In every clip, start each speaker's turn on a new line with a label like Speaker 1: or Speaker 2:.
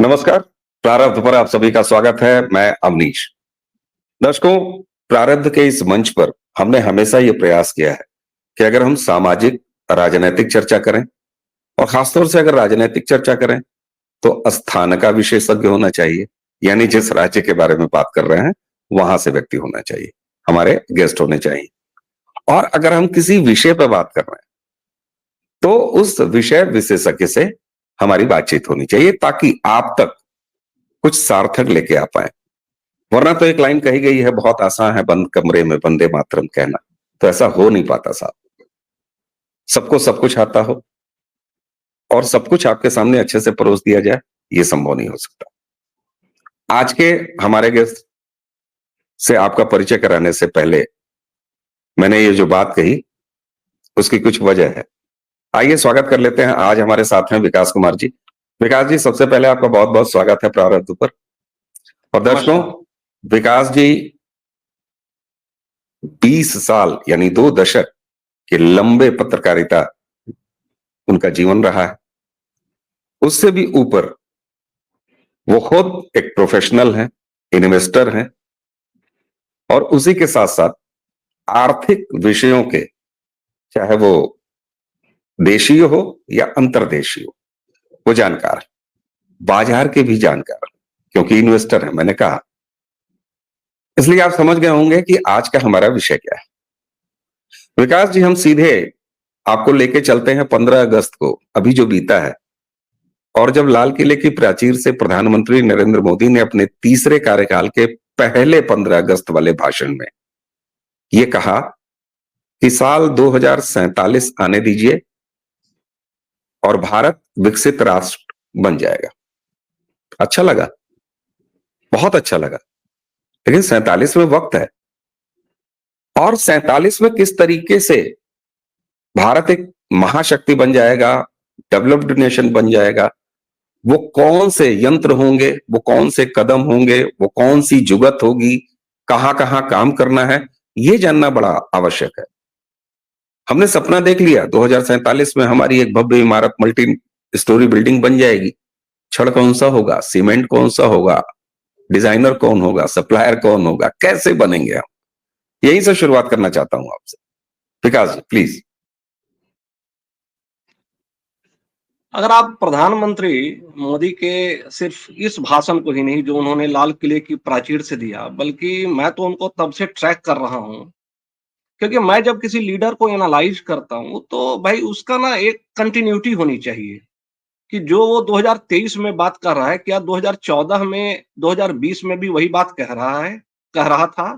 Speaker 1: नमस्कार। प्रारब्ध पर आप सभी का स्वागत है। मैं अवनीश। दर्शकों, प्रारब्ध के इस मंच पर हमने हमेशा ये प्रयास किया है कि अगर हम सामाजिक राजनीतिक चर्चा करें और खासतौर से अगर राजनीतिक चर्चा करें तो स्थान का विशेषज्ञ होना चाहिए, यानी जिस राज्य के बारे में बात कर रहे हैं वहां से व्यक्ति होना चाहिए, हमारे गेस्ट होने चाहिए। और अगर हम किसी विषय पर बात कर रहे हैं तो उस विषय विशेषज्ञ से हमारी बातचीत होनी चाहिए ताकि आप तक कुछ सार्थक लेके आ पाए। वरना तो एक लाइन कही गई है, बहुत आसान है बंद कमरे में वंदे मातरम कहना, तो ऐसा हो नहीं पाता साहब। सबको सब कुछ आता हो और सब कुछ आपके सामने अच्छे से परोस दिया जाए, ये संभव नहीं हो सकता। आज के हमारे गेस्ट से आपका परिचय कराने से पहले मैंने ये जो बात कही उसकी कुछ वजह है। आइए स्वागत कर लेते हैं। आज हमारे साथ हैं विकास कुमार जी। विकास जी, सबसे पहले आपका बहुत बहुत स्वागत है प्रारब्ध पर। और दर्शकों, विकास जी 20 साल यानी 2 दशक के लंबे पत्रकारिता उनका जीवन रहा है। उससे भी ऊपर वो खुद एक प्रोफेशनल हैं, इन्वेस्टर हैं और उसी के साथ साथ आर्थिक विषयों के, चाहे वो देशीय हो या अंतर्देशीय हो, वो जानकार है। बाजार के भी जानकार, क्योंकि इन्वेस्टर है, मैंने कहा। इसलिए आप समझ गए होंगे कि आज का हमारा विषय क्या है। विकास जी, हम सीधे आपको लेके चलते हैं 15 अगस्त को, अभी जो बीता है। और जब लाल किले की प्राचीर से प्रधानमंत्री नरेंद्र मोदी ने अपने तीसरे कार्यकाल के पहले 15 अगस्त वाले भाषण में ये कहा कि साल 2047 आने दीजिए और भारत विकसित राष्ट्र बन जाएगा। अच्छा लगा, बहुत अच्छा लगा। लेकिन 47 में वक्त है, और 47 में किस तरीके से भारत एक महाशक्ति बन जाएगा, डेवलप्ड नेशन बन जाएगा, वो कौन से यंत्र होंगे, वो कौन से कदम होंगे, वो कौन सी जुगत होगी, कहां कहां काम करना है, ये जानना बड़ा आवश्यक है। हमने सपना देख लिया 2047 में हमारी एक भव्य इमारत, मल्टी स्टोरी बिल्डिंग बन जाएगी। छड़ कौन सा होगा, सीमेंट कौन सा होगा, डिजाइनर कौन होगा, सप्लायर कौन होगा, कैसे बनेंगे हम, यही से शुरुआत करना चाहता हूं आपसे। विकास जी प्लीज।
Speaker 2: अगर आप प्रधानमंत्री मोदी के सिर्फ इस भाषण को ही नहीं जो उन्होंने लाल किले की प्राचीर से दिया, बल्कि मैं तो उनको तब से ट्रैक कर रहा हूं, क्योंकि मैं जब किसी लीडर को एनालाइज करता हूं तो भाई उसका ना एक कंटिन्यूटी होनी चाहिए कि जो वो 2023 में बात कर रहा है, क्या 2014 में 2020 में भी वही बात कह रहा था?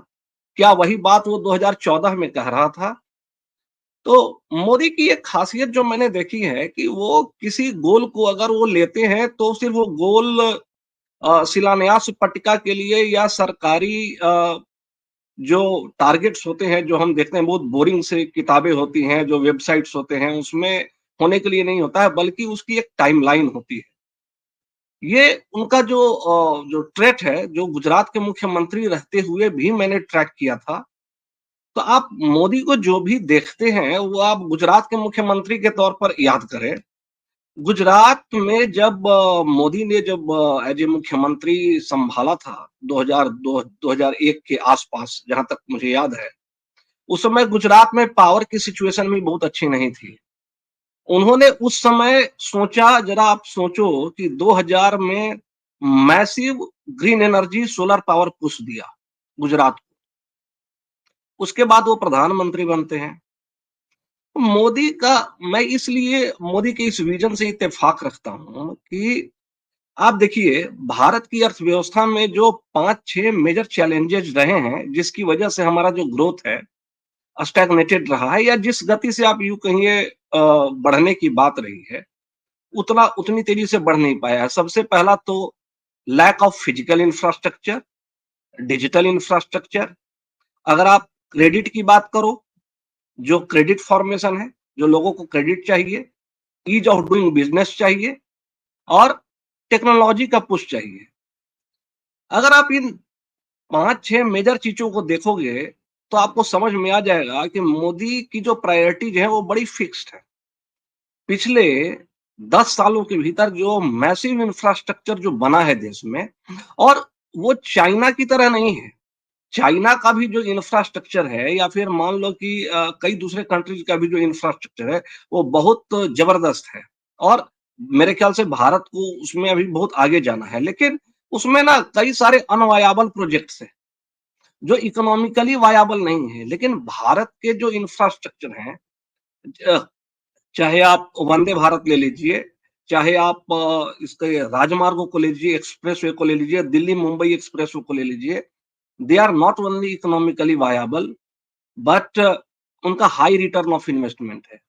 Speaker 2: क्या वही बात वो 2014 में कह रहा था? तो मोदी की एक खासियत जो मैंने देखी है कि वो किसी गोल को अगर वो लेते हैं तो सिर्फ वो गोल शिलान्यास पट्टिका के लिए या सरकारी जो टारगेट्स होते हैं, जो हम देखते हैं बहुत बोरिंग से किताबें होती हैं, जो वेबसाइट्स होते हैं, उसमें होने के लिए नहीं होता है, बल्कि उसकी एक टाइमलाइन होती है। ये उनका जो ट्रेट है, जो गुजरात के मुख्यमंत्री रहते हुए भी मैंने ट्रैक किया था। तो आप मोदी को जो भी देखते हैं, वो आप गुजरात के मुख्यमंत्री के तौर पर याद करें। गुजरात में जब मोदी ने जब एज ए मुख्यमंत्री संभाला था 2001 के आसपास, जहां तक मुझे याद है, उस समय गुजरात में पावर की सिचुएशन भी बहुत अच्छी नहीं थी। उन्होंने उस समय सोचा, जरा आप सोचो कि 2000 में massive green energy solar power push दिया गुजरात को। उसके बाद वो प्रधानमंत्री बनते हैं। मोदी का, मैं इसलिए मोदी के इस विजन से इत्तेफाक रखता हूं कि आप देखिए भारत की अर्थव्यवस्था में जो 5-6 मेजर चैलेंजेस रहे हैं, जिसकी वजह से हमारा जो ग्रोथ है स्टैग्नेटेड रहा है, या जिस गति से आप यूं कहिए बढ़ने की बात रही है, उतनी तेजी से बढ़ नहीं पाया है। सबसे पहला तो lack of physical infrastructure, digital infrastructure. अगर आप क्रेडिट की बात करो, जो क्रेडिट फॉर्मेशन है, जो लोगों को क्रेडिट चाहिए, ईज ऑफ डूइंग बिजनेस चाहिए और टेक्नोलॉजी का पुश चाहिए। अगर आप इन 5-6 मेजर चीजों को देखोगे तो आपको समझ में आ जाएगा कि मोदी की जो प्रायोरिटीज है वो बड़ी फिक्स्ड है। पिछले 10 सालों के भीतर जो मैसिव इंफ्रास्ट्रक्चर जो बना है देश में, और वो चाइना की तरह नहीं है। चाइना का भी जो इंफ्रास्ट्रक्चर है, या फिर मान लो कि कई दूसरे कंट्रीज का भी जो इंफ्रास्ट्रक्चर है, वो बहुत जबरदस्त है। और मेरे ख्याल से भारत को उसमें अभी बहुत आगे जाना है, लेकिन उसमें ना कई सारे अनवायबल प्रोजेक्ट्स हैं जो इकोनॉमिकली वायबल नहीं है। लेकिन भारत के जो इंफ्रास्ट्रक्चर हैं, अ, चाहे आप वंदे भारत ले लीजिए, चाहे आप इसके राजमार्गों को ले लीजिए, एक्सप्रेसवे को ले लीजिए, दिल्ली मुंबई एक्सप्रेसवे को ले लीजिए, they are not only economically viable, but उनका हाई रिटर्न ऑफ इन्वेस्टमेंट है।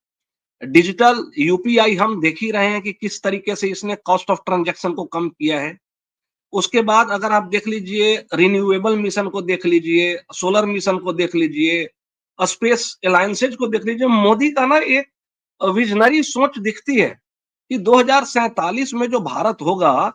Speaker 2: डिजिटल यूपीआई हम देख ही रहे हैं कि किस तरीके से इसने कॉस्ट ऑफ ट्रांजैक्शन को कम किया है। उसके बाद अगर आप देख लीजिए, रिन्यूएबल मिशन को देख लीजिए, सोलर मिशन को देख लीजिए, स्पेस अलायंसेज को देख लीजिए, मोदी का ना एक विजनरी सोच दिखती है कि 2047 में जो भारत होगा,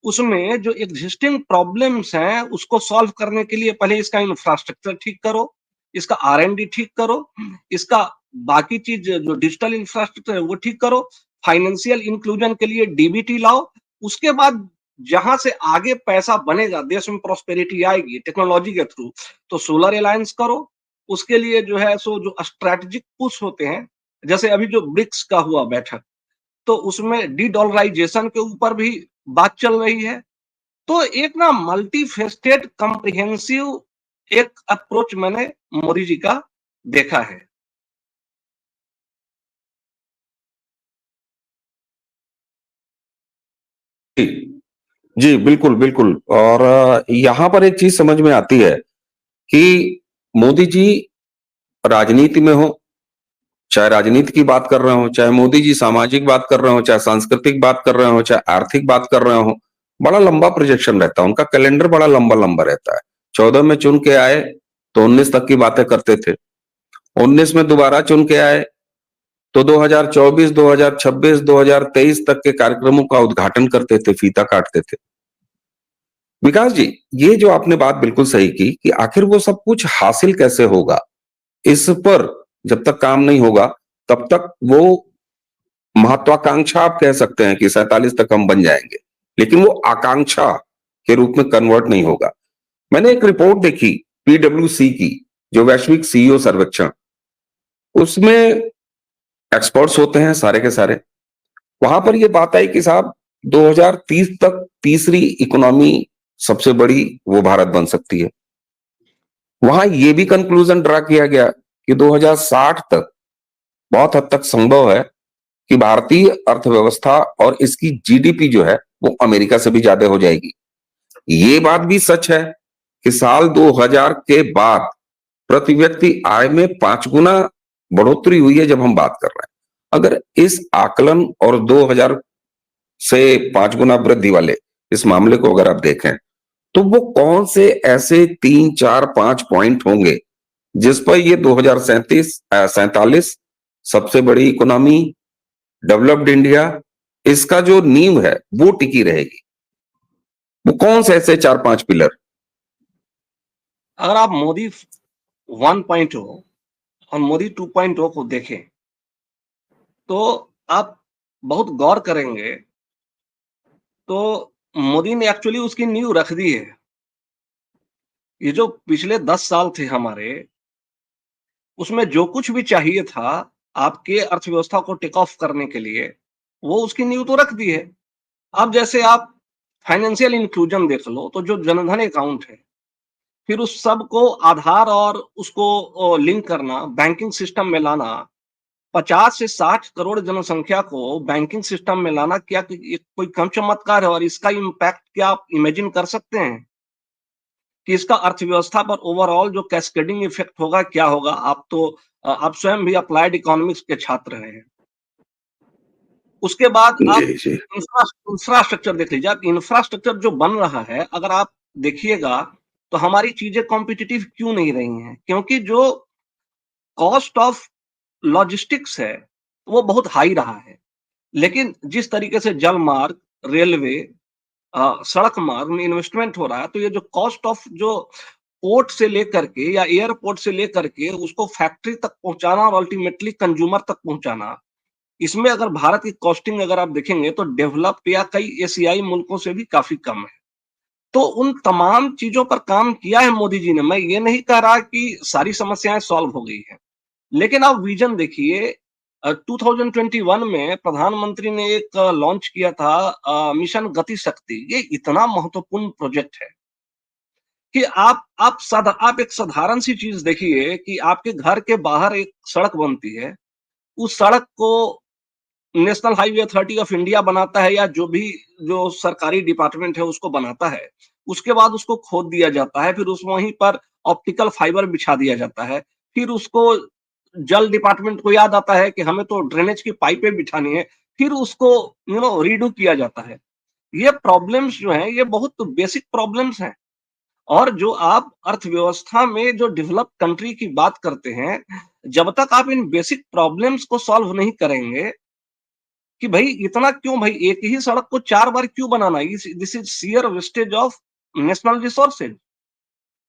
Speaker 2: उसमें जो एग्जिस्टिंग प्रॉब्लम्स हैं, उसको सॉल्व करने के लिए पहले इसका इंफ्रास्ट्रक्चर ठीक करो, इसका आर-एन-डी ठीक करो, इसका बाकी चीज़ जो डिजिटल इंफ्रास्ट्रक्चर है, वो ठीक करो, फाइनेंशियल इंक्लूजन के लिए डीबीटी लाओ, उसके बाद जहाँ से आगे पैसा बनेगा, देश में प्रॉस्पेरिटी आएगी टेक्नोलॉजी के थ्रू, तो सोलर अलायंस करो, उसके लिए जो है सो जो स्ट्रैटेजिक पुश होते हैं, जैसे अभी जो ब्रिक्स का हुआ बैठक, तो उसमें डी-डॉलराइजेशन के ऊपर भी बात चल रही है। तो एक ना मल्टी फेस्टेड कॉम्प्रिहेंसिव एक अप्रोच मैंने मोदी जी का देखा है।
Speaker 1: जी जी, बिल्कुल बिल्कुल। और यहाँ पर एक चीज समझ में आती है कि मोदी जी राजनीति में हो, चाहे राजनीति की बात कर रहे हो, चाहे मोदी जी सामाजिक बात कर रहे हो, चाहे सांस्कृतिक बात कर रहे हो, चाहे आर्थिक बात कर रहे हो, बड़ा लंबा प्रोजेक्शन रहता है उनका। कैलेंडर बड़ा लंबा लंबा रहता है। 14 में चुन के आए तो 19 तक की बातें करते थे। 19 में दोबारा चुन के आए तो 2024, 2026, 2023 तक के कार्यक्रमों का उद्घाटन करते थे, फीता काटते थे। विकास जी, ये जो आपने बात बिल्कुल सही की कि आखिर वो सब कुछ हासिल कैसे होगा, इस पर जब तक काम नहीं होगा, तब तक वो महत्वाकांक्षा आप कह सकते हैं कि 47 तक हम बन जाएंगे, लेकिन वो आकांक्षा के रूप में कन्वर्ट नहीं होगा। मैंने एक रिपोर्ट देखी पीडब्ल्यूसी की, जो वैश्विक सीईओ सर्वेक्षण, उसमें एक्सपर्ट्स होते हैं सारे के सारे। वहां पर ये बात आई कि साहब 2030 तक तीसरी इकोनॉमी सबसे बड़ी वो भारत बन सकती है। वहां ये भी कंक्लूजन ड्रा किया गया कि 2060 तक बहुत हद तक संभव है कि भारतीय अर्थव्यवस्था और इसकी जीडीपी जो है वो अमेरिका से भी ज्यादा हो जाएगी। ये बात भी सच है कि साल 2000 के बाद प्रति व्यक्ति आय में 5 गुना बढ़ोतरी हुई है जब हम बात कर रहे हैं। अगर इस आकलन और 2000 से 5 गुना वृद्धि वाले इस मामले को अगर आप देखें, तो वो कौन से ऐसे 3, 4, 5 पॉइंट होंगे जिस पर ये 2047 सबसे बड़ी इकोनॉमी, डेवलप्ड इंडिया, इसका जो नींव है वो टिकी रहेगी। वो कौन से ऐसे 4-5 पिलर?
Speaker 2: अगर आप मोदी 1.0 और मोदी 2.0 को देखें, तो आप बहुत गौर करेंगे, तो मोदी ने एक्चुअली उसकी नींव रख दी है। ये जो पिछले 10 साल थे हमारे, उसमें जो कुछ भी चाहिए था आपके अर्थव्यवस्था को टेक ऑफ करने के लिए, वो उसकी नींव तो रख दी है। अब जैसे आप फाइनेंशियल इंक्लूजन देख लो, तो जो जनधन अकाउंट है, फिर उस सब को आधार और उसको लिंक करना, बैंकिंग सिस्टम में लाना, 50 से 60 करोड़ जनसंख्या को बैंकिंग सिस्टम में लाना, क्या ये कोई कम चमत्कार है? और इसका इम्पैक्ट क्या आप इमेजिन कर सकते हैं कि इसका अर्थव्यवस्था पर ओवरऑल जो कैस्केडिंग इफेक्ट होगा, क्या होगा? आप तो आप स्वयं भी अप्लाइड इकोनॉमिक्स के छात्र रहे हैं। उसके बाद आप
Speaker 1: जी जी।
Speaker 2: इंफ्रास्ट्रक्चर देख लीजिए। आप इंफ्रास्ट्रक्चर जो बन रहा है, अगर आप देखिएगा, तो हमारी चीजें कॉम्पिटिटिव क्यों नहीं रही हैं? क्योंकि जो कॉस्ट ऑफ लॉजिस्टिक्स है, वो बहुत हाई रहा है। लेकिन जिस तरीके से जल मार्ग, रेलवे, सड़क मार्ग में इन्वेस्टमेंट हो रहा है, तो ये जो कॉस्ट ऑफ जो पोर्ट से लेकर के या एयरपोर्ट से लेकर के उसको फैक्ट्री तक पहुंचाना और अल्टीमेटली कंज्यूमर तक पहुंचाना, इसमें अगर भारत की कॉस्टिंग अगर आप देखेंगे तो डेवलप्ड या कई एशियाई मुल्कों से भी काफी कम है। तो उन तमाम चीजों पर काम किया है मोदी जी ने। मैं ये नहीं कह रहा कि सारी समस्याएं सॉल्व हो गई हैं, लेकिन आप विजन देखिए। 2021 में प्रधानमंत्री ने एक लॉन्च किया था मिशन गति शक्ति। ये इतना महत्वपूर्ण प्रोजेक्ट है कि आप एक साधारण सी चीज देखिए कि आपके घर के बाहर एक सड़क बनती है, उस सड़क को national highway authority of India बनाता है या जो सरकारी डिपार्टमेंट है उसको बनाता है। उसके बाद उसको खोद दिया जाता है, फिर उस वहीं पर ऑप्टिकल फाइबर बिछा दिया जाता है। फिर उसको जल डिपार्टमेंट को याद आता है कि हमें तो ड्रेनेज की पाइपें बिछानी है, फिर उसको रीडू किया जाता है। ये प्रॉब्लम्स जो हैं ये बहुत बेसिक प्रॉब्लम्स हैं। और जो आप अर्थव्यवस्था में जो डेवलप्ड कंट्री की बात करते हैं, जब तक आप इन बेसिक प्रॉब्लम्स को सॉल्व नहीं करेंगे कि भाई इतना क्यों, भाई एक ही सड़क को 4 बार क्यों बनाना? This is sheer wastage of national resources.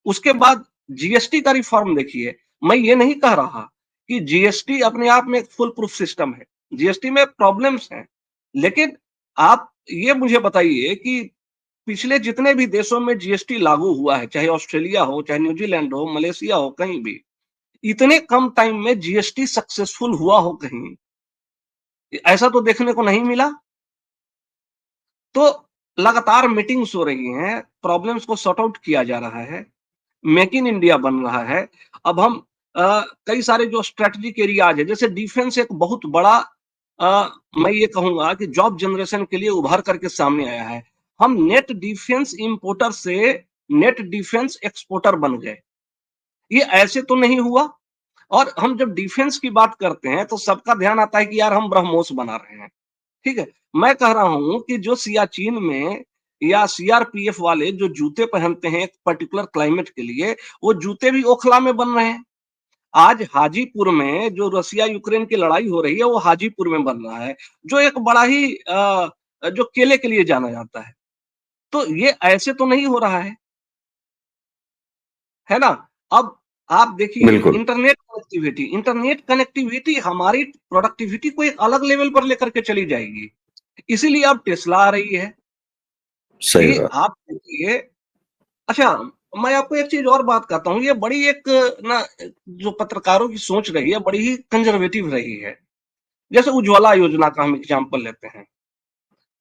Speaker 2: उसके बाद जीएसटी का रिफॉर्म देखिए। मैं ये नहीं कह रहा कि जीएसटी अपने आप में एक फुल प्रूफ सिस्टम है। जीएसटी में प्रॉब्लम्स हैं, लेकिन आप ये मुझे बताइए कि पिछले जितने भी देशों में जीएसटी लागू हुआ है, चाहे ऑस्ट्रेलिया हो, चाहे न्यूजीलैंड हो, मलेशिया हो, कहीं भी, इतने कम टाइम में जीएसटी सक्सेसफुल हुआ हो कहीं, ऐसा तो देखने को नहीं मिला। तो लगातार मीटिंग्स हो रही हैं, प्रॉब्लम्स को सॉर्ट आउट किया जा रहा है, मेक इन इंडिया बन रहा है। अब हम कई सारे जो स्ट्रेटेजिक एरियाज है, जैसे डिफेंस एक बहुत बड़ा मैं ये कहूंगा कि जॉब जनरेशन के लिए उभर करके सामने आया है। हम नेट डिफेंस इंपोर्टर से नेट डिफेंस एक्सपोर्टर बन गए। ये ऐसे तो नहीं हुआ। और हम जब डिफेंस की बात करते हैं तो सबका ध्यान आता है कि यार हम ब्रह्मोस बना रहे हैं। ठीक है, मैं कह रहा हूं कि जो सियाचिन में या सीआरपीएफ वाले जो जूते पहनते हैं एक पर्टिकुलर क्लाइमेट के लिए, वो जूते भी ओखला में बन रहे हैं। आज हाजीपुर में जो रसिया यूक्रेन की लड़ाई हो रही है वो हाजीपुर में बन रहा है, जो एक बड़ा ही जो केले के लिए जाना जाता है। तो ये ऐसे तो नहीं हो रहा है ना? अब आप देखिए
Speaker 1: बिल्कुल।
Speaker 2: इंटरनेट कनेक्टिविटी हमारी प्रोडक्टिविटी को एक अलग लेवल पर लेकर के चली जाएगी। इसीलिए अब टेस्ला आ रही है
Speaker 1: सही
Speaker 2: कि
Speaker 1: बात।
Speaker 2: आप देखिए। अच्छा, मैं आपको एक चीज और बात करता हूँ। ये बड़ी एक ना जो पत्रकारों की सोच रही है बड़ी ही कंजर्वेटिव रही है। जैसे उज्ज्वला योजना का हम एग्जांपल लेते हैं।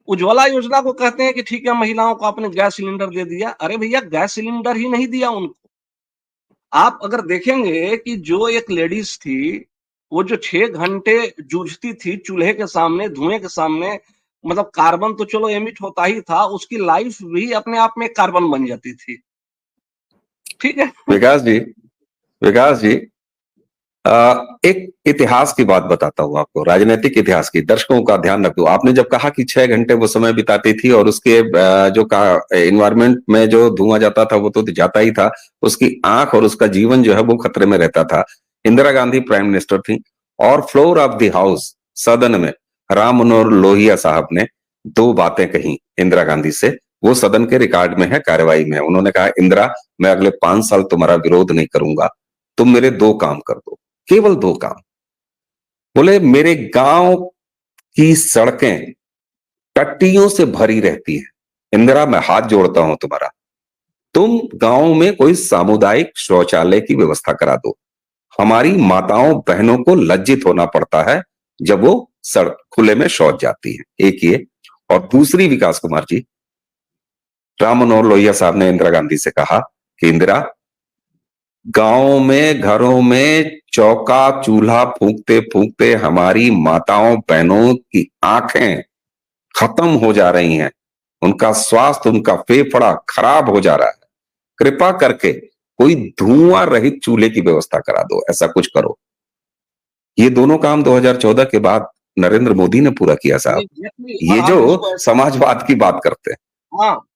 Speaker 2: उज्ज्वला योजना को कहते हैं कि ठीक है महिलाओं को आपने गैस सिलेंडर दे दिया। अरे भैया, गैस सिलेंडर ही नहीं दिया उनको। आप अगर देखेंगे कि जो एक लेडीज थी, वो जो 6 घंटे जूझती थी चूल्हे के सामने, धुएं के सामने, मतलब कार्बन तो चलो एमिट होता ही था, उसकी लाइफ भी अपने आप में कार्बन बन जाती थी। ठीक है।
Speaker 1: विकास जी, विकास जी, एक इतिहास की बात बताता हूं आपको, राजनीतिक इतिहास की। दर्शकों का ध्यान रखो, आपने जब कहा कि 6 घंटे वो समय बिताती थी और उसके जो कहा एनवायरमेंट में जो धुआं जाता था वो तो जाता ही था, उसकी आंख और उसका जीवन जो है वो खतरे में रहता था। इंदिरा गांधी प्राइम मिनिस्टर थी और फ्लोर ऑफ द हाउस, सदन में, राम मनोहर लोहिया साहब ने 2 बातें कही इंदिरा गांधी से। वो सदन के रिकॉर्ड में है, कार्यवाही में है। उन्होंने कहा, इंदिरा, मैं अगले 5 साल तुम्हारा विरोध नहीं करूंगा, तुम मेरे 2 काम कर दो, केवल 2 काम। बोले, मेरे गांव की सड़कें टट्टियों से भरी रहती हैं, इंदिरा मैं हाथ जोड़ता हूं तुम्हारा, तुम गांव में कोई सामुदायिक शौचालय की व्यवस्था करा दो। हमारी माताओं बहनों को लज्जित होना पड़ता है जब वो सड़क खुले में शौच जाती है। एक ये। और दूसरी, विकास कुमार जी, राम मनोहर लोहिया साहब ने इंदिरा गांधी से कहा कि इंदिरा, गांव में, घरों में चौका चूल्हा फूंकते फूंकते हमारी माताओं बहनों की आंखें खत्म हो जा रही हैं, उनका स्वास्थ्य, उनका फेफड़ा खराब हो जा रहा है। कृपा करके कोई धुआं रहित चूल्हे की व्यवस्था करा दो, ऐसा कुछ करो। ये दोनों काम 2014 के बाद नरेंद्र मोदी ने पूरा किया साहब।
Speaker 2: एग्जैक्टली। और
Speaker 1: ये
Speaker 2: आप
Speaker 1: जो
Speaker 2: इसको
Speaker 1: समाजवाद की बात करते हैं।
Speaker 2: हाँ,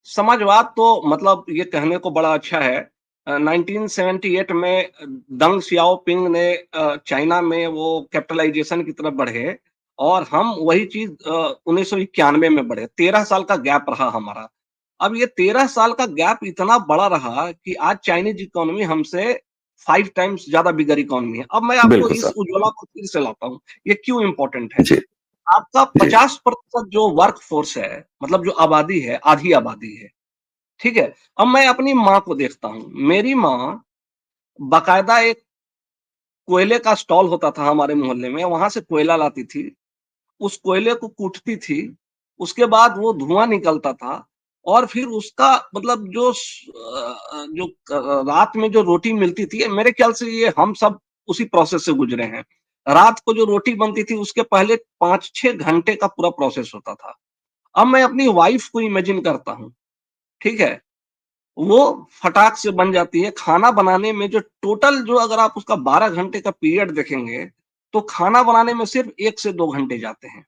Speaker 2: समाजवाद तो मतलब ये कहने को बड़ा अच्छा है। 1978 में दंग सियाओपिंग ने चाइना में वो कैपिटलाइजेशन की तरफ बढ़े और हम वही चीज 1991 में बढ़े। 13 साल का गैप रहा हमारा। अब ये 13 साल का गैप इतना बड़ा रहा कि आज चाइनीज इकोनॉमी हमसे 5 टाइम्स ज्यादा बिगर इकोनॉमी है। अब मैं आपको
Speaker 1: बिल्कुल
Speaker 2: इस
Speaker 1: सर।
Speaker 2: उज्ज्वला को फिर से लाता हूँ, ये क्यों इंपॉर्टेंट है?
Speaker 1: जी,
Speaker 2: आपका
Speaker 1: जी,
Speaker 2: 50% जो वर्क फोर्स है, मतलब जो आबादी है, आधी आबादी है, ठीक है? अब मैं अपनी माँ को देखता हूँ, मेरी माँ बाकायदा एक कोयले का स्टॉल होता था हमारे मोहल्ले में, वहाँ से कोयला लाती थी, उस कोयले को कूटती थी, उसके बाद वो धुआँ निकलता था और फिर उसका मतलब जो रात में जो रोटी मिलती थी, मेरे ख्याल से ये हम सब उसी प्रोसेस से गुज़रे हैं। रात को जो रोटी बनती थी, उसके पहले 5-6 घंटे का पूरा प्रोसेस होता था। अब मैं अपनी वाइफ़ को इमेजिन करता हूँ, ठीक है? वो फटाक से बन जाती है। खाना बनाने में जो टोटल जो अगर आप उसका 12 घंटे का पीरियड देखेंगे, तो खाना बनाने में सिर्फ़ 1 से 2 घंटे जाते हैं,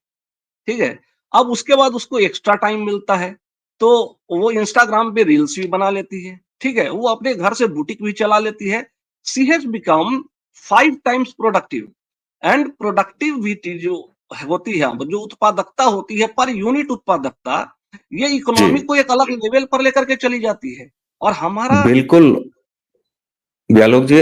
Speaker 2: ठीक है? अब उसके बाद उसको एक्स्ट्रा टाइम मिलता है, तो वो इंस्टाग्राम पे रील्स भी बना लेती है, ठीक है? वो अपने घर से बुटीक भी चला लेती है। She has become 5 times productive and productivity जो होती है, जो उत्पादकता होती है, पर यूनिट उत्पादकता, ये
Speaker 1: जी,
Speaker 2: इकोनॉमी को एक अलग लेवल पर लेकर के चली जाती है। और हमारा
Speaker 1: बिल्कुल। व्यालोक जी,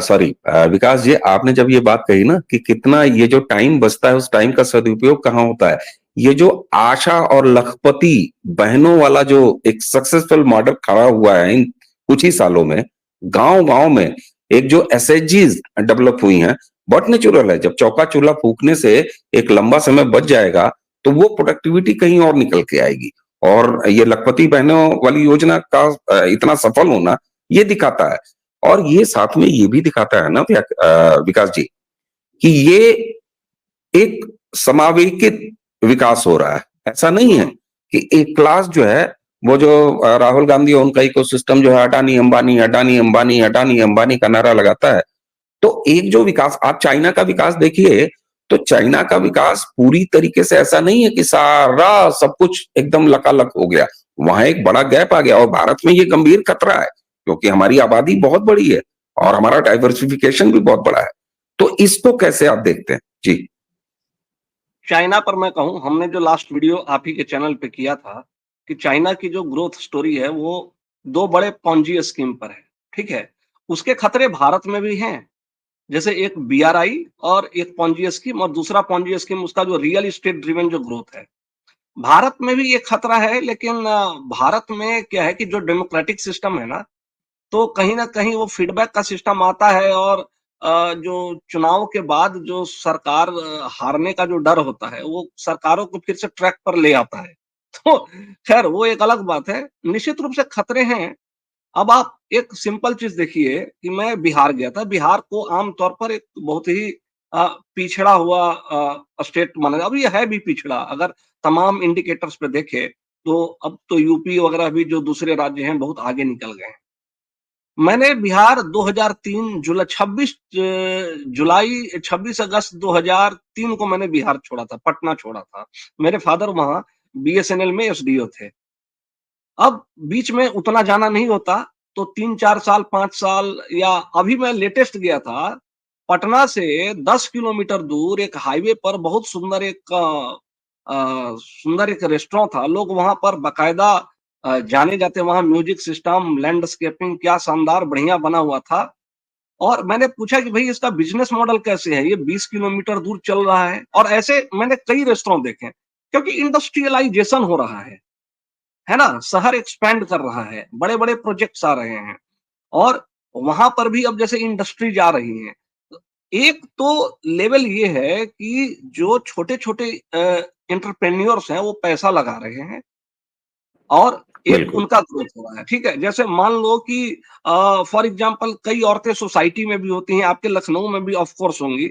Speaker 1: सॉरी, विकास जी, आपने जब ये बात कही ना कि कितना ये जो टाइम बचता है, उस टाइम का सदुपयोग कहाँ होता है। ये जो आशा और लखपति बहनों वाला जो एक सक्सेसफुल मॉडल खड़ा हुआ है इन कुछ ही सालों में, गांव-गांव में एक जो एसएचजीज डेवलप हुई हैं, बहुत नेचुरल है। जब चौका चूल्हा फूंकने से एक लंबा समय बच जाएगा, तो वो प्रोडक्टिविटी कहीं और निकल के आएगी। और ये लखपति बहनों वाली योजना का इतना सफल होना, ये दिखाता है। और ये साथ में ये भी दिखाता है ना विकास जी, कि ये एक समावेशित विकास हो रहा है। ऐसा नहीं है
Speaker 2: हुँ,
Speaker 1: कि एक क्लास जो है, वो जो राहुल गांधी और उनका इकोसिस्टम जो है अडानी अंबानी अडानी अंबानी अडानी अंबानी का नारा लगाता है। तो एक जो विकास, आप चाइना का विकास देखिए, तो चाइना का विकास पूरी तरीके से ऐसा नहीं है कि सारा सब कुछ एकदम लकालक हो गया। वहां एक बड़ा गैप आ गया और भारत में ये गंभीर खतरा है, क्योंकि हमारी आबादी बहुत बड़ी है और हमारा डाइवर्सिफिकेशन भी बहुत बड़ा है। तो इसको कैसे आप देखते हैं? जी,
Speaker 2: चाइना पर मैं कहूँ, हमने जो लास्ट वीडियो आप ही के चैनल पे किया था, कि चाइना की जो ग्रोथ स्टोरी है, वो 2 बड़े पोंजी स्कीम पर है, ठीक है? उसके खतरे भारत में भी हैं। जैसे एक बीआरआई और एक पोंजी स्कीम, और दूसरा पोंजी स्कीम उसका जो रियल एस्टेट ड्रिवन जो ग्रोथ है। भारत में भी ये खतरा है, लेकिन भारत में क्या है कि जो डेमोक्रेटिक सिस्टम है ना, तो कहीं न कहीं वो फीडबैक का सिस्टम आता है, और जो चुनाव के बाद जो सरकार हारने का जो डर होता है, वो सरकारों को फिर से ट्रैक पर ले आता है। तो खैर वो एक अलग बात है। निश्चित रूप से खतरे हैं। अब आप एक सिंपल चीज़ देखिए कि मैं बिहार गया था। बिहार को आम तौर पर एक बहुत ही पिछड़ा हुआ स्टेट माना अब ये है भी पिछड़ा, अगर तमाम इंडिकेटर्स पे देखें, तो अब तो यूपी वगैरह भी जो दूसरे राज्य हैं, बहुत आगे निकल गए हैं। मैंने बिहार 2003 जुलाई 26 अगस्त 2003 को मैंने बिहार छोड़ा था, पटना छोड़ा था। मेरे फादर वहाँ बीएसएनएल में एसडीओ थे। अब बीच में उतना जाना नहीं होता, तो 3-4 साल, 5 साल, या अभी मैं लेटेस्ट गया था, पटना से 10 किलोमीटर दूर एक हाईवे पर बहुत सुंदर एक रेस्टोरेंट था। लोग वहाँ पर बाकायदा जाने जाते, वहाँ म्यूजिक सिस्टम, लैंडस्केपिंग क्या शानदार बढ़िया बना हुआ था। और मैंने पूछा कि भई इसका बिज़नेस मॉडल कैसे है? ये 20 किलोमीटर दूर चल रहा है, और ऐसे मैंने कई रेस्टोरेंट देखे हैं, क्योंकि इंडस्ट्रियलाइज़ेशन हो रहा है ना? शहर एक्सपैंड कर रहा है, बड़े-बड़े प्रोजेक्ट्स आ रहे हैं, और वहाँ पर भी अब जैसे इंडस्ट्रीज़ आ रही हैं। एक तो लेवल ये है कि जो छोटे-छोटे एंटरप्रेन्योर्स हैं, वो पैसा लगा रहे हैं, और एक
Speaker 1: बिल्कुल,
Speaker 2: उनका ग्रोथ हो रहा है, ठीक है? जैसे मान लो कि फॉर एग्ज़ाम्पल कई औरतें सोसाइटी में भी होती हैं, आपके लखनऊ में भी ऑफ़ कोर्स होंगी,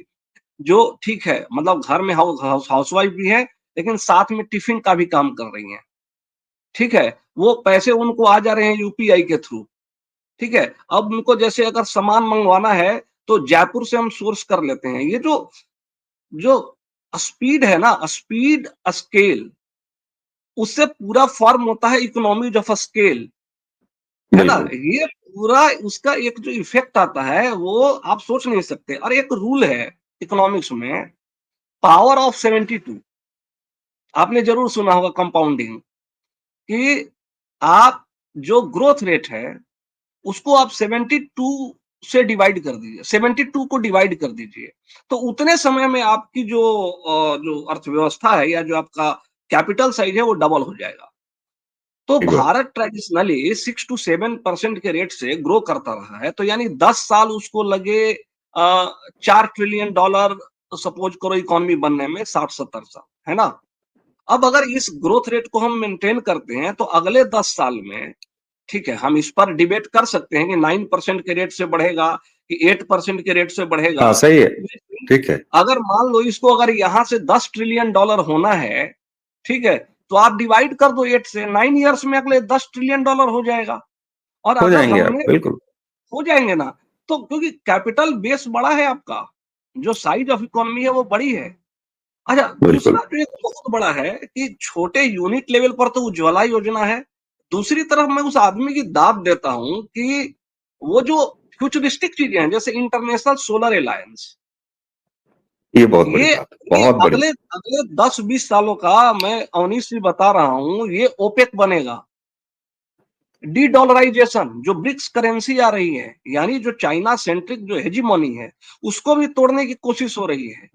Speaker 2: जो ठीक है, मतलब घर में हाउसवाइफ़ भी है, लेकिन साथ में टिफ़िन का भी काम कर रही हैं, ठीक है? वो पैसे उनको आ जा रहे हैं यूपीआई के थ्रू, ठीक है? अब उनको जैसे अगर सामान मँगवाना है, तो जयपुर से हम सोर्स कर लेते हैं। ये जो जो स्पीड है ना, स्पीड, स्केल, उससे पूरा फ़ॉर्म होता है इकोनॉमीज़ ऑफ स्केल, है ना?
Speaker 1: बिल्कुल,
Speaker 2: ये पूरा उसका एक जो इफ़ेक्ट आता है, वो आप सोच नहीं सकते। और एक रूल है इकोनॉमिक्स में, पावर ऑफ 72, आपने ज़रूर सुना होगा कंपाउंडिंग, कि आप जो ग्रोथ रेट है, उसको आप 72 से डिवाइड कर दीजिए, 72 को डिवाइड कर दीजिए, तो उतने समय में आपकी जो अर्थव्यवस्था है या जो आपका कैपिटल साइज है वो डबल हो जाएगा। तो
Speaker 1: ठीक बात।
Speaker 2: भारत ट्रेडिशनली 6 टू 7% के रेट से ग्रो करता रहा है, तो यानी 10 साल उसको लगे 4 ट्रिलियन डॉलर सपोज करो इकोनॉमी बनने में 60-70 साल, है ना? अब अगर इस ग्रोथ रेट को हम मेंटेन करते हैं तो अगले 10 साल में, ठीक है, हम इस पर डिबेट कर सकते हैं कि 9% के रेट से बढ़ेगा कि 8% के रेट से बढ़ेगा।
Speaker 1: हाँ, सही है।
Speaker 2: लेकिन
Speaker 1: ठीक है।
Speaker 2: अगर मान लो इसको अगर यहाँ से 10 ट्रिलियन डॉलर होना है, ठीक है, तो आप डिवाइड कर दो 8 से, 9 इयर्स में अगले 10 ट्रिलियन डॉलर हो जाएगा। और
Speaker 1: हो
Speaker 2: अगर
Speaker 1: जाएँगे आप,
Speaker 2: हमने
Speaker 1: बिल्कुल।
Speaker 2: हो जाएँगे ना, तो क्योंकि कैपिटल बेस बड़ा है आपका, जो साइज़ ऑफ इकोनॉमी है वो बड़ी है। अच्छा,
Speaker 1: बिल्कुल।
Speaker 2: दूसरा जो एक बहुत बड़ा है कि छोटे यूनिट लेवल पर तो उज्ज्वला योजना है। दूसरी तरफ मैं उस आदमी की दाद देता हूँ कि वो जो फ्यूचरिस्टिक चीज़ें हैं, जैसे इंटरनेशनल सोलर अलायंस,
Speaker 1: ये बहुत बड़ी
Speaker 2: ये
Speaker 1: बात है, बहुत बड़ी।
Speaker 2: अगले अगले 10-20 सालों का मैं ऑनेस्टली बता रहा हूँ, ये ओपेक बनेगा। डी-डॉलराइजेशन जो ब्रिक्स करेंसी आ रही है, यानी जो चाइना सेंट्रिक जो हेजीमोनी है, उसको भी तोड़ने की कोशिश हो रही है।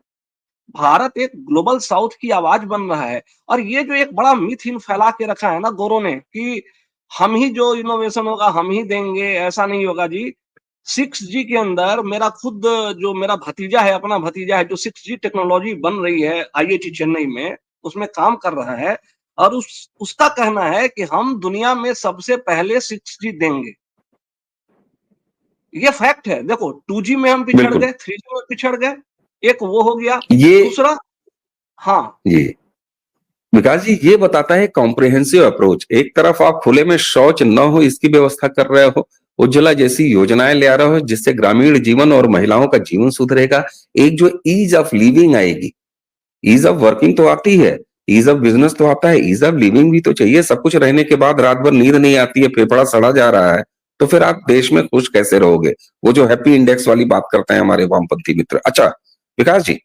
Speaker 2: भारत एक ग्लोबल साउथ की आवाज बन रहा है और ये जो एक बड़ा मिथ इन फैला के रखा है ना गोरों ने कि हम ही जो इनोवेशन होगा हम ही देंगे, ऐसा नहीं होगा जी। 6G के अंदर मेरा खुद जो मेरा भतीजा है, अपना भतीजा है जो 6G टेक्नोलॉजी बन रही है आईआईटी चेन्नई में, उसमें काम कर रहा है और उसका कहना है कि हम दुनिया में सबसे पहले 6G देंगे। ये फैक्ट है। देखो 2G में हम पिछड़
Speaker 1: बिल्कुल।
Speaker 2: गए, 3G में पिछड़ गए, एक वो हो गया।
Speaker 1: ये
Speaker 2: दूसरा, हाँ,
Speaker 1: जी, विकास जी, ये बताता है कॉम्प्रिहेंसिव अप्रोच। एक तरफ आप खुले में शौच न हो इसकी व्यवस्था कर रहे हो, उज्ज्वला जैसी योजनाएं ले आ रहे हो जिससे ग्रामीण जीवन और महिलाओं का जीवन सुधरेगा। एक जो ईज ऑफ लिविंग आएगी, ईज ऑफ वर्किंग तो आती है, ईज ऑफ बिजनेस तो आता है, ईज ऑफ लिविंग भी तो चाहिए। सब कुछ रहने के बाद रात भर नींद नहीं आती है, फेफड़ा सड़ा जा रहा है, तो फिर आप देश में खुश कैसे रहोगे? वो जो हैप्पी इंडेक्स वाली बात करते हैं हमारे वामपंथी मित्र। अच्छा, विकास जी,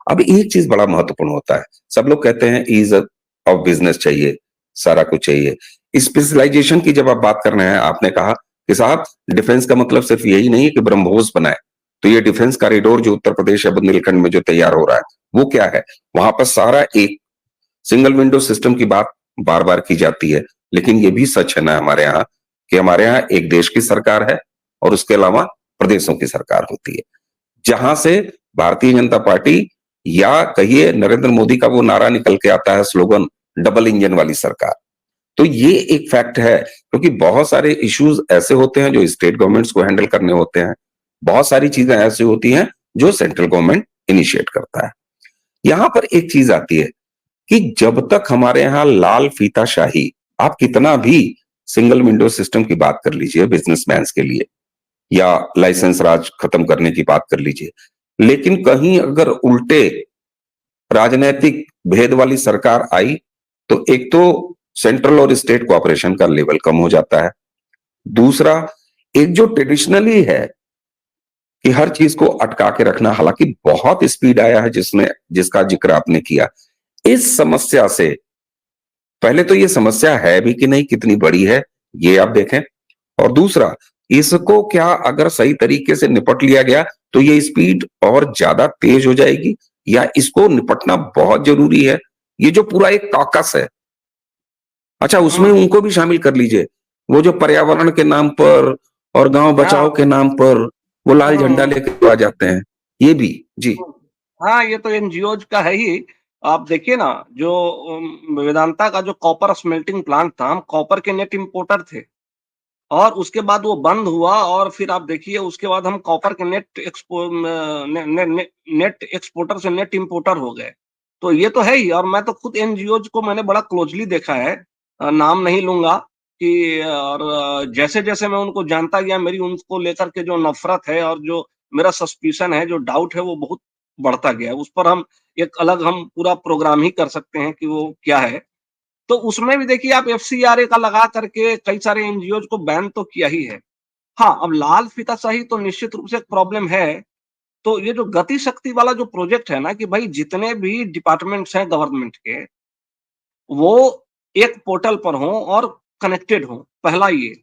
Speaker 1: अब एक चीज बड़ा महत्वपूर्ण होता है। सब लोग कहते हैं ईज ऑफ बिजनेस चाहिए, सारा कुछ चाहिए। स्पेशलाइजेशन की जब आप बात कर रहे हैं, आपने कहा कि साहब डिफेंस का मतलब सिर्फ यही नहीं है कि ब्रह्मोस बनाए। तो ये डिफेंस कॉरिडोर जो उत्तर प्रदेश या बुंदेलखंड में जो तैयार हो रहा है, वो क्या है? वहां पर सारा एक सिंगल विंडो सिस्टम की बात बार बार की जाती है, लेकिन ये भी सच है ना हमारे यहाँ कि हमारे यहाँ एक देश की सरकार है और उसके अलावा प्रदेशों की सरकार होती है, जहां से भारतीय जनता पार्टी या कहिए नरेंद्र मोदी का वो नारा निकल के आता है, स्लोगन, डबल इंजन वाली सरकार। तो ये एक फैक्ट है, क्योंकि बहुत सारे इश्यूज ऐसे होते हैं जो स्टेट गवर्नमेंट्स को हैंडल करने होते हैं, बहुत सारी चीजें ऐसी होती हैं जो सेंट्रल गवर्नमेंट इनिशिएट करता है। यहां पर एक चीज आती है कि जब तक हमारे यहाँ लाल फीताशाही, आप कितना भी सिंगल विंडो सिस्टम की बात कर लीजिए बिजनेसमैन के लिए, या लाइसेंस राज खत्म करने की बात कर लीजिए, लेकिन कहीं अगर उल्टे राजनीतिक भेद वाली सरकार आई, तो एक तो सेंट्रल और स्टेट कोऑपरेशन का लेवल कम हो जाता है। दूसरा, एक जो ट्रेडिशनली है कि हर चीज को अटका के रखना, हालांकि बहुत स्पीड आया है जिसमें जिसका जिक्र आपने किया, इस समस्या से, पहले तो ये समस्या है भी कि नहीं, कितनी बड़ी है, ये आप देखें। और दूसरा, इसको क्या अगर सही तरीके से निपट लिया गया तो ये स्पीड और ज्यादा तेज हो जाएगी, या इसको निपटना बहुत जरूरी है। ये जो पूरा एक कॉकस है, अच्छा उसमें
Speaker 2: हम्म,
Speaker 1: उनको भी शामिल कर लीजिए। वो जो पर्यावरण के नाम पर और गांव बचाओ
Speaker 2: हाँ,
Speaker 1: के नाम पर वो लाल झंडा
Speaker 2: हम्म,
Speaker 1: लेकर आ जाते हैं, ये भी। जी।
Speaker 2: हम्म, हाँ, ये तो एनजीओज का है ही। आप देखिए ना, जो वेदांता का जो कॉपर स्मेल्टिंग प्लांट था, हम कॉपर के नेट इंपोर्टर थे और उसके बाद वो बंद हुआ और फिर आप देखिए उसके बाद हम कॉपर के नेट एक्सपोर्टर से नेट इंपोर्टर हो गए। तो ये तो है ही। और मैं तो खुद एनजीओज को मैंने बड़ा क्लोजली देखा है, नाम नहीं लूंगा कि, और जैसे-जैसे मैं उनको जानता गया, मेरी उनको लेकर के जो नफ़रत है और जो मेरा सस्पिशन है, जो डाउट है, वो बहुत बढ़ता गया है। उस पर हम एक अलग हम पूरा प्रोग्राम ही कर सकते हैं कि वो क्या है। तो उसमें भी देखिए आप एफसीआरए का लगा करके कई सारे एनजीओज को बैन तो किया ही है। हाँ, अब लाल फीताशाही तो निश्चित रूप से एक प्रॉब्लम है। तो ये जो गति शक्ति वाला जो प्रोजेक्ट है ना कि भाई जितने भी डिपार्टमेंट्स हैं गवर्नमेंट के, वो एक पोर्टल पर हों और कनेक्टेड हों, पहला ये।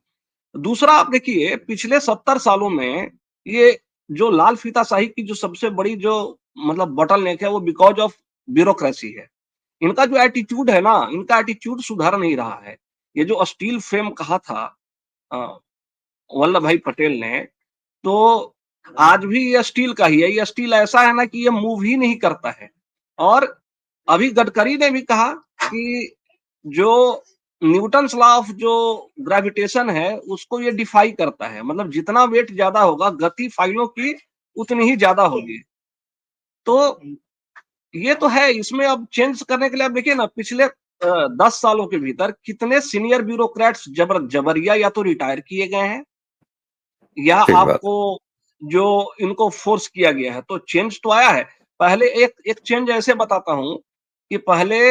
Speaker 2: दूसरा आप देखिए पिछले 70 सालों में ये जो लाल फीताशाही की जो सबसे बड़ी जो मतलब बॉटलनेक है वो बिकॉज ऑफ ब्यूरोक्रेसी है। इनका जो एटीट्यूड है ना, इनका एटीट्यूड सुधर नहीं रहा है। ये जो स्टील फ्रेम कहा था अ, वल्लभ भाई पटेल ने, तो आज भी ये स्टील का ही है। ये स्टील ऐसा है ना कि ये मूव ही नहीं करता है। और अभी गडकरी ने भी कहा कि जो न्यूटन्स लॉ ऑफ जो ग्रेविटेशन है, उसको ये डिफाई करता है। मतलब जितना वेट ज्यादा होगा, गति फाइलों की उतनी ही ज्यादा होगी। तो ये तो है, इसमें अब चेंज करने के लिए आप देखिए ना, पिछले 10 सालों के भीतर कितने सीनियर ब्यूरोक्रेट्स जबरिया या तो रिटायर किए गए हैं, या
Speaker 1: ठीक बात।
Speaker 2: आपको जो इनको फोर्स किया गया है। तो चेंज तो आया है। पहले एक एक चेंज ऐसे बताता हूँ कि पहले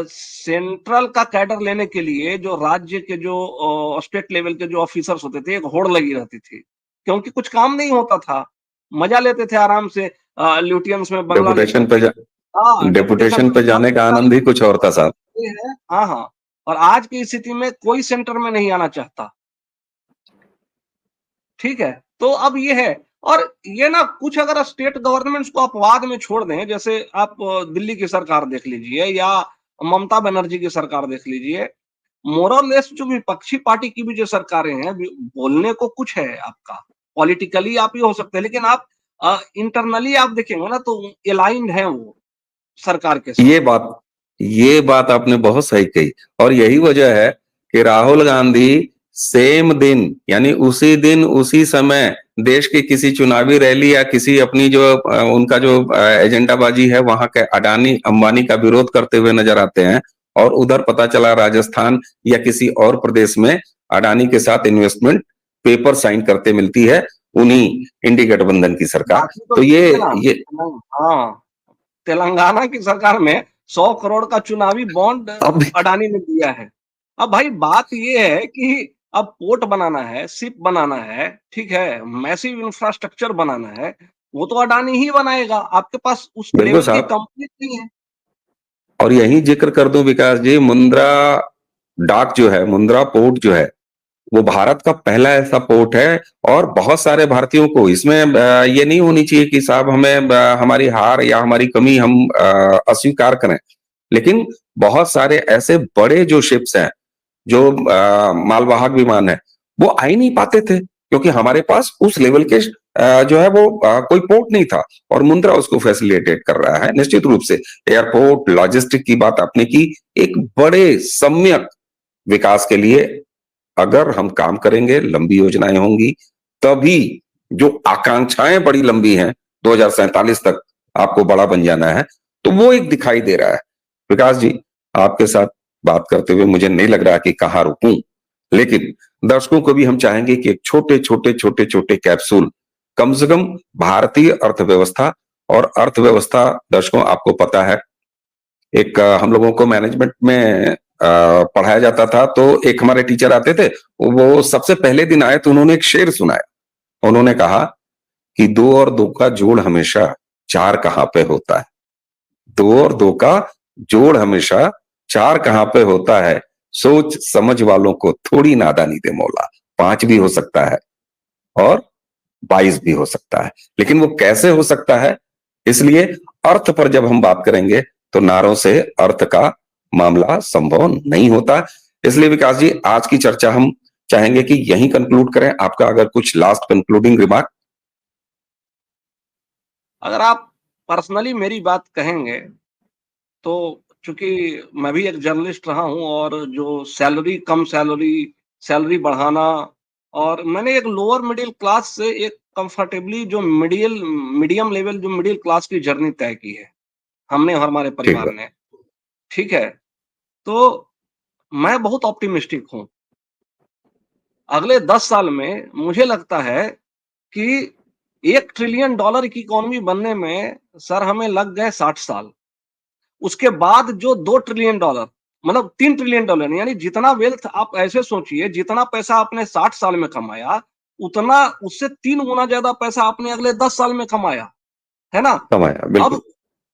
Speaker 2: सेंट्रल का कैडर लेने के लिए जो राज्य के जो स्टेट लेवल के जो ऑफिसर्स होते थे, एक होड़ लगी रहती थी, क्योंकि कुछ काम नहीं होता था। मजा लेते थे आराम से, ल्यूटियंस में बंगला लेकर
Speaker 1: डेपुटेशन पे
Speaker 2: के। हाँ, डेपुटेशन
Speaker 1: डेपुटेशन
Speaker 2: पे
Speaker 1: पे
Speaker 2: जाओ,
Speaker 1: जाने का आनंद ही कुछ और था साहब।
Speaker 2: ये है। हाँ, हाँ। और आज की स्थिति में कोई सेंटर में नहीं आना चाहता। ठीक है? तो अब ये है। और ये ना कुछ अगर स्टेट गवर्नमेंट्स को अपवाद में छोड़ दें, जैसे आप दिल्ली की सरकार देख लीजिए या ममता बनर्जी की सरकार देख लीजिए, मोर और लेस जो विपक्षी पार्टी की भी जो सरकारें हैं, बोलने को कुछ है आपका, पॉलिटिकली आप ही हो सकते हैं, लेकिन आप इंटरनली आप देखेंगे ना तो अलाइन्ड है वो सरकार के साथ।
Speaker 1: ये बात ये बात आपने बहुत सही कही, और यही वजह है कि राहुल गांधी सेम दिन, यानी उसी दिन उसी समय देश की किसी चुनावी रैली या किसी अपनी जो उनका जो एजेंडाबाजी है वहां के अडानी अंबानी का विरोध करते हुए नजर आते हैं। और उधर पता चला राजस्थान या किसी और प्रदेश में अडानी के साथ इन्वेस्टमेंट पेपर साइन करते मिलती है उन्हीं इंडी गठबंधन की सरकार।
Speaker 2: बाकी तो
Speaker 1: तो
Speaker 2: देखिए ना,
Speaker 1: ये
Speaker 2: हाँ, तेलंगाना की सरकार में 100 करोड़ का चुनावी बॉन्ड
Speaker 1: अब
Speaker 2: अडानी ने दिया है। अब भाई बात ये है कि अब पोर्ट बनाना है, शिप बनाना है, ठीक है, मैसिव इंफ्रास्ट्रक्चर बनाना है, वो तो अडानी ही बनाएगा। आपके पास उस
Speaker 1: बिल्कुल
Speaker 2: लेवल की
Speaker 1: साहब,
Speaker 2: कंपनी नहीं है।
Speaker 1: और यही जिक्र कर दूं विकास जी, मुंद्रा डाक जो है, मुंद्रा पोर्ट जो है, वो भारत का पहला ऐसा पोर्ट है। और बहुत सारे भारतीयों को इसमें ये नहीं होनी चाहिए कि साहब हमें हमारी हार या हमारी कमी हम अस्वीकार करें, लेकिन बहुत सारे ऐसे बड़े जो शिप्स हैं, जो मालवाहक विमान है, वो आ ही नहीं पाते थे क्योंकि हमारे पास उस लेवल के जो है वो कोई पोर्ट नहीं था। और मुंद्रा उसको फैसिलिटेट कर रहा है। निश्चित रूप से एयरपोर्ट लॉजिस्टिक की बात आपने की, एक बड़े सम्यक विकास के लिए अगर हम काम करेंगे, लंबी योजनाएं होंगी, तभी जो आकांक्षाएं बड़ी लंबी हैं, 2047 तक आपको बड़ा बन जाना है, तो वो एक दिखाई दे रहा है। विकास जी, आपके साथ बात करते हुए मुझे नहीं लग रहा कि कहाँ रुकूं, लेकिन दर्शकों को भी हम चाहेंगे कि एक छोटे छोटे छोटे छोटे कैप्सूल, कम से कम भारतीय अर्थव्यवस्था, और अर्थव्यवस्था दर्शकों आपको पता है, एक हम लोगों को मैनेजमेंट में पढ़ाया जाता था, तो एक हमारे टीचर आते थे, वो सबसे पहले दिन आए तो उन्होंने एक शेर सुनाया। उन्होंने कहा कि दो और दो का जोड़ हमेशा चार कहाँ पे होता है। दो और दो का जोड़ हमेशा चार कहाँ पे होता है, सोच समझ वालों को थोड़ी नादानी दे मौला। पांच भी हो सकता है और 22 भी हो सकता है, लेकिन वो कैसे हो सकता है? इसलिए अर्थ पर जब हम बात करेंगे तो नारों से अर्थ का मामला संभव नहीं होता। इसलिए विकास जी, आज की चर्चा हम चाहेंगे कि यहीं कंक्लूड करें। आपका अगर कुछ लास्ट कंक्लूडिंग रिमार्क।
Speaker 2: अगर आप पर्सनली मेरी बात कहेंगे, तो चूँकि मैं भी एक जर्नलिस्ट रहा हूँ और जो सैलरी कम सैलरी, सैलरी बढ़ाना, और मैंने एक लोअर मिडिल क्लास से एक कंफर्टेबली जो मीडियम लेवल जो मिडिल क्लास की जर्नी तय की है, हमने और हमारे
Speaker 1: ठीक
Speaker 2: परिवार
Speaker 1: है।
Speaker 2: ने, ठीक है? तो मैं बहुत ऑप्टिमिस्टिक हूँ। अगले 10 साल में मुझे लगता है कि $1 ट्रिलियन की इकोनॉमी बनने में सर हमें लग गए 60 साल। उसके बाद जो $2 ट्रिलियन, मतलब $3 ट्रिलियन, यानी जितना वेल्थ आप ऐसे सोचिए, जितना पैसा आपने 60 साल में कमाया, उतना उससे 3 गुना ज्यादा पैसा आपने अगले 10 साल में कमाया, है ना?
Speaker 1: कमाया
Speaker 2: अब
Speaker 1: बिल्कुल।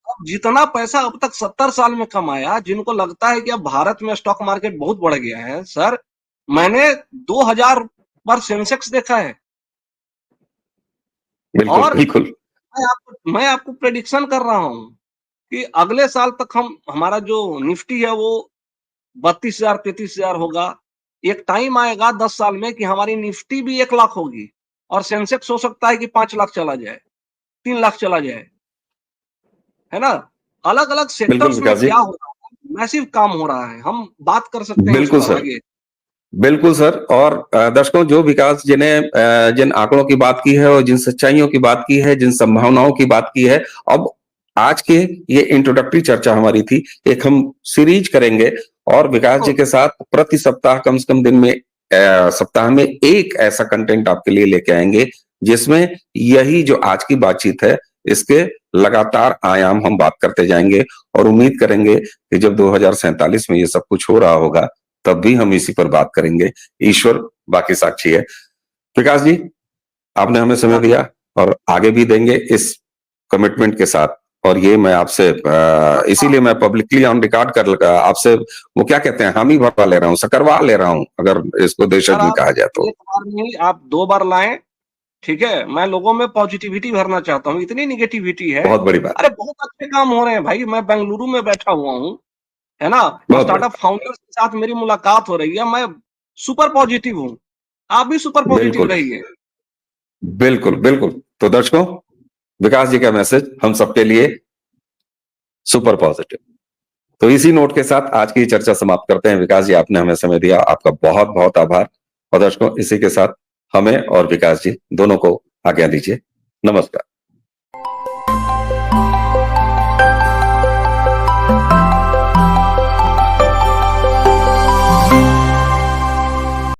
Speaker 2: अब जितना पैसा अब तक 70 साल में कमाया, जिनको लगता है कि अब भारत में स्टॉक मार्केट बहुत बढ़ गया है, सर मैंने 2000 पर सेंसेक्स देखा है।
Speaker 1: बिल्कुल
Speaker 2: और
Speaker 1: बिल्कुल।
Speaker 2: मैं आपको प्रेडिक्शन कर रहा हूं कि अगले साल तक हमारा जो निफ्टी है वो 32,000 33,000 होगा। एक टाइम आएगा 10 साल में कि हमारी निफ्टी भी 1 लाख होगी और सेंसेक्स हो सकता है कि 5 लाख चला जाए, 3 लाख चला जाए, है ना? अलग-अलग
Speaker 1: बिल्कुल
Speaker 2: सेक्टर्स में
Speaker 1: विकास जी।
Speaker 2: क्या हो रहा है, मैसिव काम हो रहा है। हम बात कर सकते हैं इस
Speaker 1: बिल्कुल
Speaker 2: पर
Speaker 1: सर।
Speaker 2: आगे।
Speaker 1: बिल्कुल सर। और दर्शकों, जो विकास जी ने जिन आंकड़ों की बात की है और जिन सच्चाइयों की बात की है, जिन संभावनाओं की बात की है, अब आज के ये इंट्रोडक्टरी चर्चा हमारी थी, एक हम सीरीज करेंगे और विकास जी के साथ प्रति सप्ताह कम से कम दिन में सप्ताह में एक ऐसा कंटेंट आपके लिए लेके आएंगे जिसमें यही जो आज की बातचीत है इसके लगातार आयाम हम बात करते जाएंगे और उम्मीद करेंगे कि जब 2047 में ये सब कुछ हो रहा होगा तब भी हम इसी पर बात करेंगे। ईश्वर बाकी साक्षी है। विकास जी, आपने हमें समय
Speaker 2: हाँ,
Speaker 1: दिया और आगे भी देंगे इस कमिटमेंट के साथ। और ये मैं आपसे इसीलिए मैं पब्लिकली ऑन रिकॉर्ड कर आपसे वो क्या कहते हैं, हामी भरवा ले रहा हूँ, सकरवा ले रहा हूँ, अगर इसको देशज
Speaker 2: सर
Speaker 1: में
Speaker 2: आप
Speaker 1: कहा जाए तो।
Speaker 2: एक बार नहीं, आप 2 बार लाएँ, ठीक है? मैं लोगों में पॉजिटिविटी भरना चाहता हूँ, इतनी नेगेटिविटी है।
Speaker 1: बहुत बड़ी बात।
Speaker 2: अरे बहुत अच्छे काम हो रहे हैं भाई, मैं बेंगलुरु में बैठा हुआ हूँ, है ना?
Speaker 1: बहुत बड़ी
Speaker 2: स्टार्टअप फाउंडर्स के साथ मेरी मुलाकात हो रही है, मैं सुपर पॉजिटिव हूँ। आप भी सुपर
Speaker 1: बात।
Speaker 2: पॉजिटिव
Speaker 1: बिल्कुल
Speaker 2: रहिए।
Speaker 1: बिल्कुल बिल्कुल। तो दर्शकों, विकास जी का मैसेज हम सबके लिए सुपर पॉजिटिव। तो इसी नोट के साथ आज की चर्चा समाप्त करते हैं। विकास जी, आपने हमें समय दिया, आपका बहुत बहुत आभार। और दर्शकों, इसी के साथ हमें और विकास जी दोनों को आज्ञा दीजिए। नमस्कार।